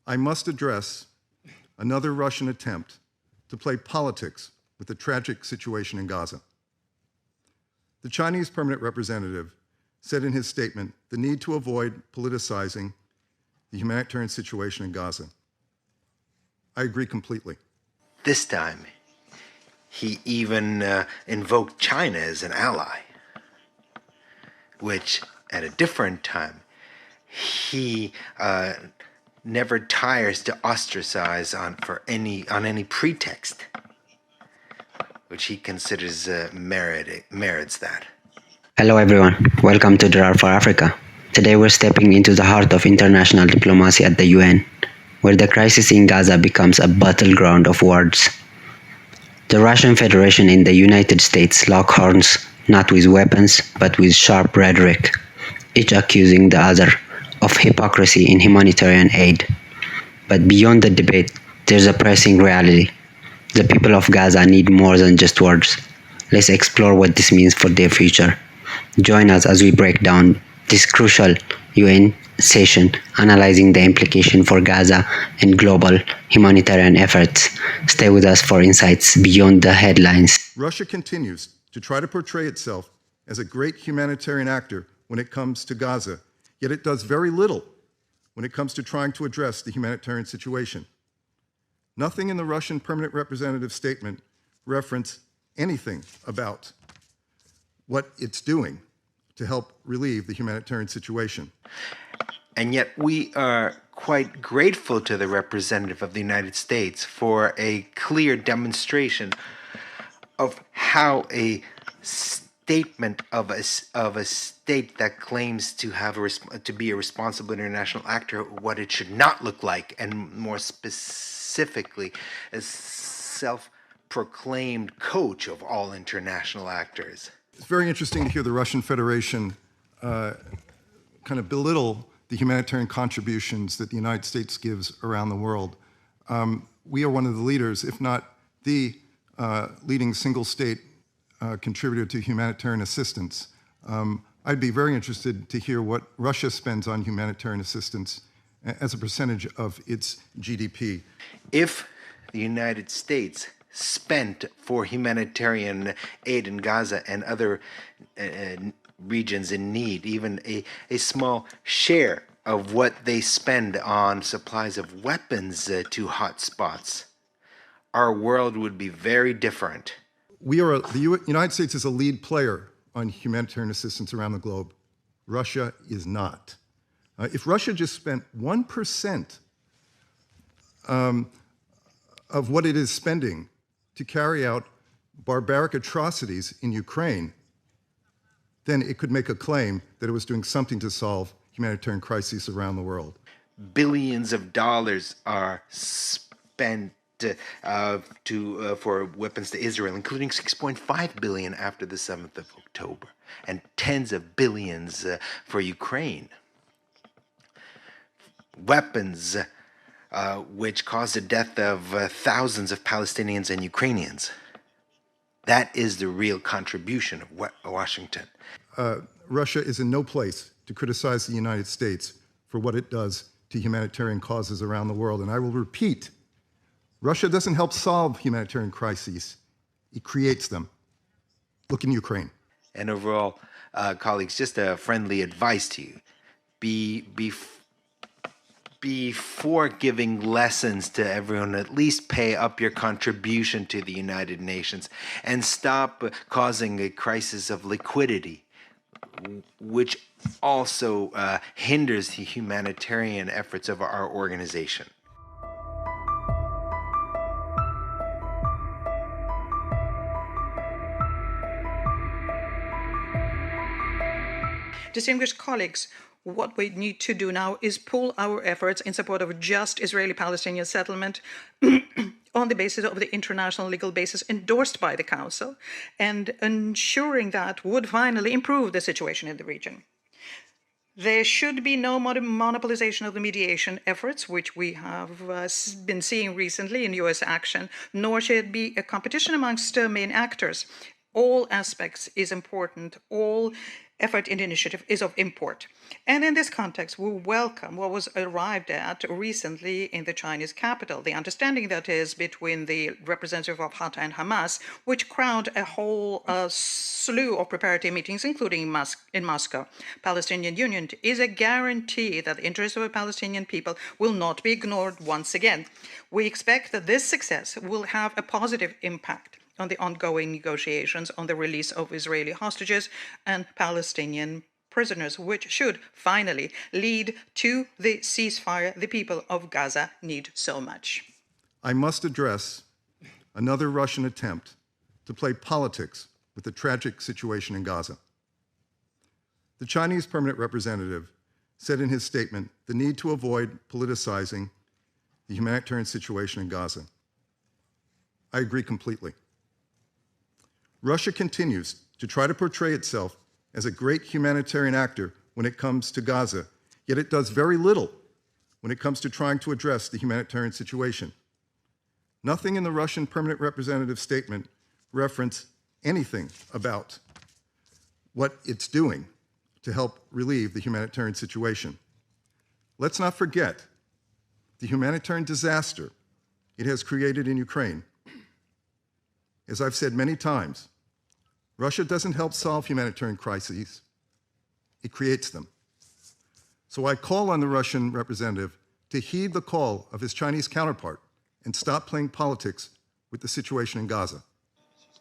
I must address another Russian attempt to play politics with the tragic situation in Gaza. The Chinese permanent representative said in his statement the need to avoid politicizing the humanitarian situation in Gaza. I agree completely. This time, he even invoked China as an ally, which at a different time, he never tires to ostracize on any pretext, which he considers merits that. Hello everyone, welcome to There for Africa. Today we're stepping into the heart of international diplomacy at the UN, where the crisis in Gaza becomes a battleground of words. The Russian Federation and the United States lock horns, not with weapons, but with sharp rhetoric, each accusing the other of hypocrisy in humanitarian aid. But beyond the debate, there's a pressing reality. The people of Gaza need more than just words. Let's explore what this means for their future. Join us as we break down this crucial UN session, analyzing the implication for Gaza and global humanitarian efforts. Stay with us for insights beyond the headlines. Russia continues to try to portray itself as a great humanitarian actor when it comes to Gaza, yet it does very little when it comes to trying to address the humanitarian situation. Nothing in the Russian permanent representative's statement reference anything about what it's doing to help relieve the humanitarian situation. And yet we are quite grateful to the representative of the United States for a clear demonstration of how a statement of a state that claims to have to be a responsible international actor, what it should not look like, and more specifically, a self-proclaimed coach of all international actors. It's very interesting to hear the Russian Federation kind of belittle the humanitarian contributions that the United States gives around the world. We are one of the leaders, if not the leading single state contributor to humanitarian assistance. I'd be very interested to hear what Russia spends on humanitarian assistance as a percentage of its GDP. If the United States spent for humanitarian aid in Gaza and other regions in need, even a small share of what they spend on supplies of weapons to hotspots, our world would be very different. The United States is a lead player on humanitarian assistance around the globe. Russia is not. If Russia just spent 1% of what it is spending to carry out barbaric atrocities in Ukraine, then it could make a claim that it was doing something to solve humanitarian crises around the world. Billions of dollars are spent for weapons to Israel, including $6.5 billion after the 7th of October, and tens of billions for Ukraine. Weapons which caused the death of thousands of Palestinians and Ukrainians. That is the real contribution of Washington. Russia is in no place to criticize the United States for what it does to humanitarian causes around the world. And I will repeat, Russia doesn't help solve humanitarian crises. It creates them. Look in Ukraine. And overall, colleagues, just a friendly advice to you. Before giving lessons to everyone, at least pay up your contribution to the United Nations and stop causing a crisis of liquidity, which also hinders the humanitarian efforts of our organization. Distinguished colleagues, what we need to do now is pool our efforts in support of a just Israeli-Palestinian settlement on the basis of the international legal basis endorsed by the Council, and ensuring that would finally improve the situation in the region. There should be no monopolization of the mediation efforts, which we have been seeing recently in US action, nor should it be a competition amongst main actors. All aspects is important. All effort in the initiative is of import. And in this context, we welcome what was arrived at recently in the Chinese capital, the understanding that is between the representative of Fatah and Hamas, which crowned a whole slew of preparatory meetings, including in Moscow. Palestinian Union is a guarantee that the interests of the Palestinian people will not be ignored once again. We expect that this success will have a positive impact on the ongoing negotiations on the release of Israeli hostages and Palestinian prisoners, which should finally lead to the ceasefire the people of Gaza need so much. I must address another Russian attempt to play politics with the tragic situation in Gaza. The Chinese permanent representative said in his statement the need to avoid politicizing the humanitarian situation in Gaza. I agree completely. Russia continues to try to portray itself as a great humanitarian actor when it comes to Gaza, yet it does very little when it comes to trying to address the humanitarian situation. Nothing in the Russian permanent representative's statement reference anything about what it's doing to help relieve the humanitarian situation. Let's not forget the humanitarian disaster it has created in Ukraine. As I've said many times, Russia doesn't help solve humanitarian crises, it creates them. So I call on the Russian representative to heed the call of his Chinese counterpart and stop playing politics with the situation in Gaza.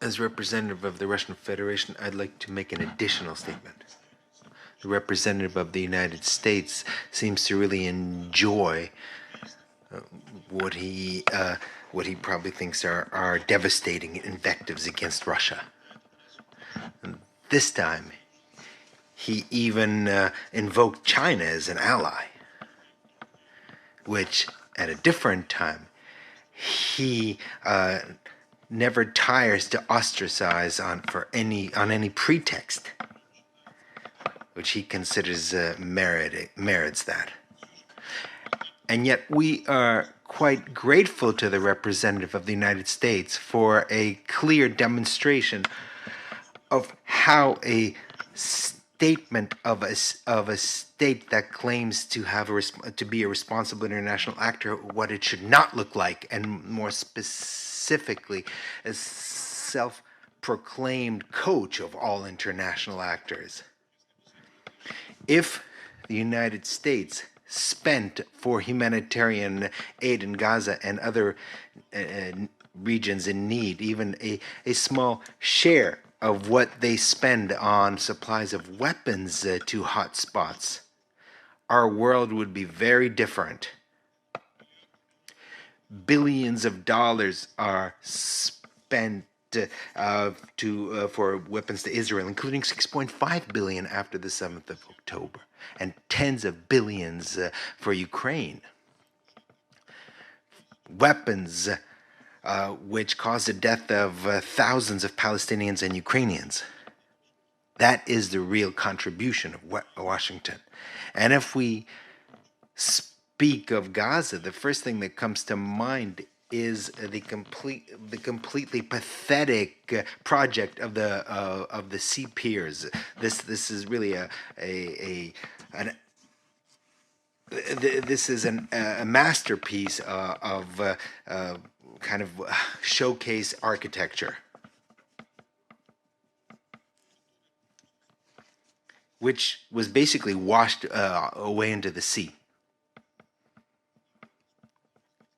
As representative of the Russian Federation, I'd like to make an additional statement. The representative of the United States seems to really enjoy what he probably thinks are devastating invectives against Russia. And this time, he even invoked China as an ally, which at a different time, he never tires to ostracize on any pretext, which he considers merits that. And yet we are quite grateful to the representative of the United States for a clear demonstration of how a statement of a state that claims to have to be a responsible international actor, what it should not look like, and more specifically, a self-proclaimed coach of all international actors. If the United States spent for humanitarian aid in Gaza and other regions in need, even a small share of what they spend on supplies of weapons to hotspots, our world would be very different. Billions of dollars are spent for weapons to Israel, including 6.5 billion after the 7th of October, and tens of billions for Ukraine. Weapons which caused the death of thousands of Palestinians and Ukrainians. That is the real contribution of Washington. And if we speak of Gaza, the first thing that comes to mind is the completely pathetic project of the sea piers. This is really a masterpiece of kind of showcase architecture, which was basically washed away into the sea.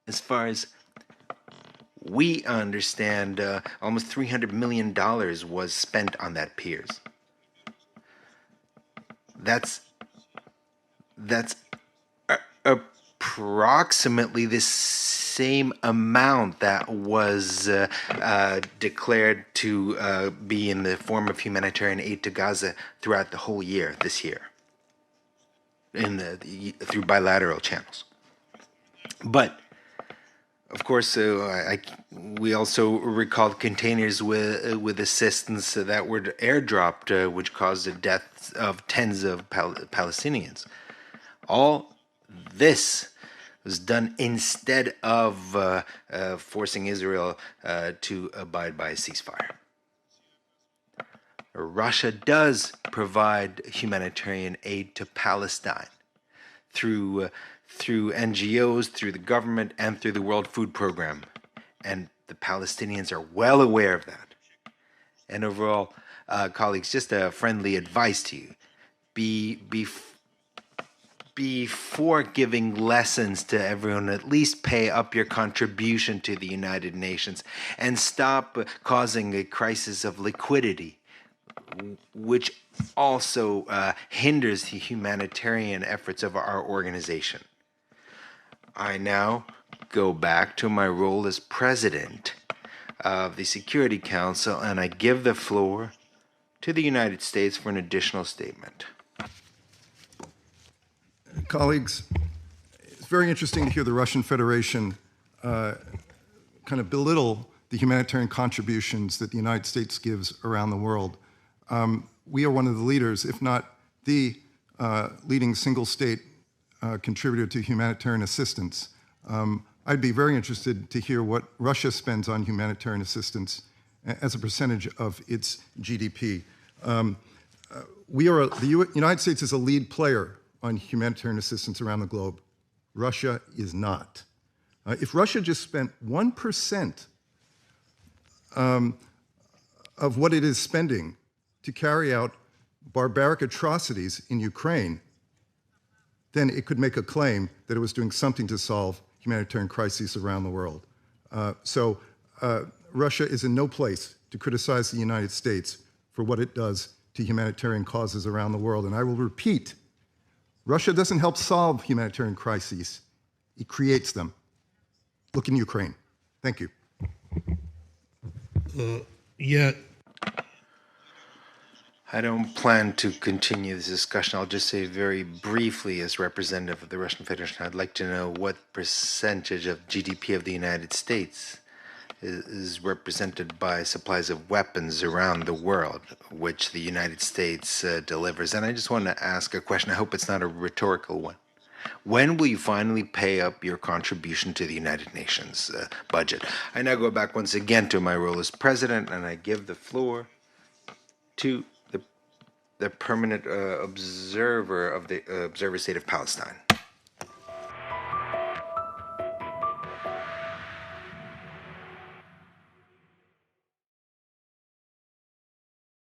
As far as we understand, almost $300 million was spent on that piers. That's approximately the same amount that was declared to be in the form of humanitarian aid to Gaza throughout the whole year, this year, through bilateral channels. But of course, we also recalled containers with assistance that were airdropped, which caused the deaths of tens of Palestinians. All this was done instead of forcing Israel to abide by a ceasefire. Russia does provide humanitarian aid to Palestine through NGOs, through the government, and through the World Food Program. And the Palestinians are well aware of that. And overall, colleagues, just a friendly advice to you. Before giving lessons to everyone, at least pay up your contribution to the United Nations and stop causing a crisis of liquidity, which also hinders the humanitarian efforts of our organization. I now go back to my role as president of the Security Council, and I give the floor to the United States for an additional statement. Colleagues, it's very interesting to hear the Russian Federation kind of belittle the humanitarian contributions that the United States gives around the world. We are one of the leaders, if not the leading single state contributor to humanitarian assistance. I'd be very interested to hear what Russia spends on humanitarian assistance as a percentage of its GDP. The United States is a lead player on humanitarian assistance around the globe. Russia is not. If Russia just spent 1% of what it is spending to carry out barbaric atrocities in Ukraine, then it could make a claim that it was doing something to solve humanitarian crises around the world. Russia is in no place to criticize the United States for what it does to humanitarian causes around the world. And I will repeat, Russia doesn't help solve humanitarian crises. It creates them. Look in Ukraine. Thank you. I don't plan to continue this discussion. I'll just say very briefly, as representative of the Russian Federation, I'd like to know what percentage of GDP of the United States is represented by supplies of weapons around the world, which the United States delivers. And I just want to ask a question. I hope it's not a rhetorical one. When will you finally pay up your contribution to the United Nations budget? I now go back once again to my role as president, and I give the floor to the permanent observer of the observer state of Palestine.